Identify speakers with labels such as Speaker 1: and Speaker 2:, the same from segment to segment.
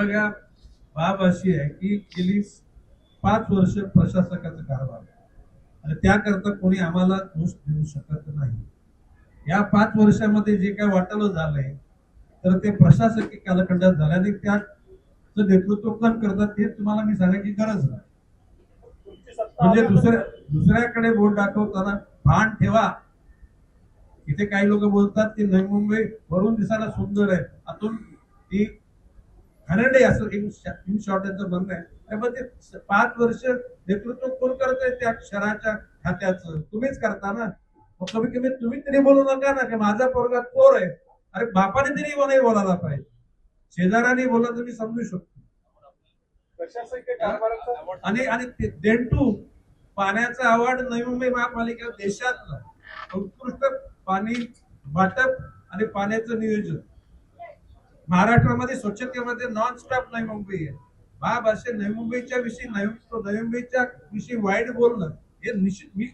Speaker 1: सगळ्या बाब अशी आहे की गेली 5 वर्ष प्रशासकाचा कारभार आहे आणि त्याकरता कोणी आम्हाला दोष देऊ शकत नाही. या 5 वर्षामध्ये जे काय वाटलं झालंय तर ते प्रशासकीय कालखंडात झाल्याने त्याचं नेतृत्व कोण करतात ते तुम्हाला मी सांगायची गरज नाही. म्हणजे दुसऱ्याकडे बोट दाखवताना भान ठेवा. इथे काही लोक बोलतात की नवी मुंबई वरून दिसायला सुंदर आहे, आतून ती घाणेरडी असं इन शॉर्ट यांचं म्हणणं आहे. त्यामुळे ते 5 वर्ष नेतृत्व कोण करतंय त्या शहराच्या खात्याचं? तुम्हीच करता ना. कमी कमी तुम्ही तरी बोलू नका ना की माझा पोरगा चोर आहे. अरे बापाने तरी नाही बोलायला पाहिजे, शेजाऱ्याने बोलला तर मी समजू शकतो. आणि आणि देंटू पाण्याचा अवॉर्ड नवी मुंबई महापालिका देशातला उत्कृष्ट पाणी वाटप आणि पाण्याचं नियोजन महाराष्ट्रामध्ये स्वच्छतेमध्ये नॉन स्टॉप नवी मुंबई आहे. बाब असे नवी मुंबईच्या विषयी नवी मुंबईच्या विषयी वाईट बोलणं हे निश्चित मी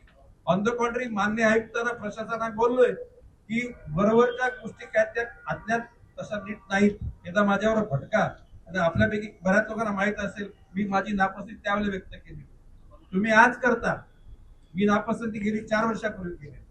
Speaker 1: ऑन द कॉन्ट्री मान्य आयुक्तांना प्रशासनाला बोललोय की बरोबरच्या गोष्टी काय त्या अज्ञात तसा नीट नाहीत. एकदा माझ्यावर फटका आणि आपल्यापैकी बऱ्याच लोकांना माहित असेल मी माझी नापसंती त्यावेळेला व्यक्त केली. तुम्ही आज करता, मी नापसंती गेली 4 वर्षापूर्वी केली.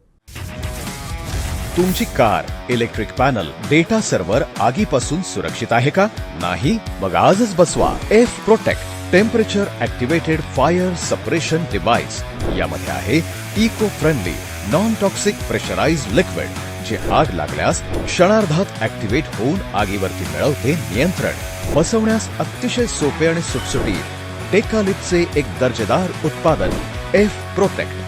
Speaker 2: तुमची car, electric panel, data server आगीपासून सुरक्षित आहे का? नाही? मग आजच बसवा F protect temperature activated fire suppression device. यामध्ये आहे eco friendly non toxic pressurised liquid जे आग लागल्यास क्षणार्धात ऍक्टिव्हेट होऊन आगीवरती मिळवते नियंत्रण. बसवण्यास अतिशय सोपे आणि सुटसुटीत टेकालिपचे एक दर्जेदार उत्पादन एफ प्रोटेक्ट.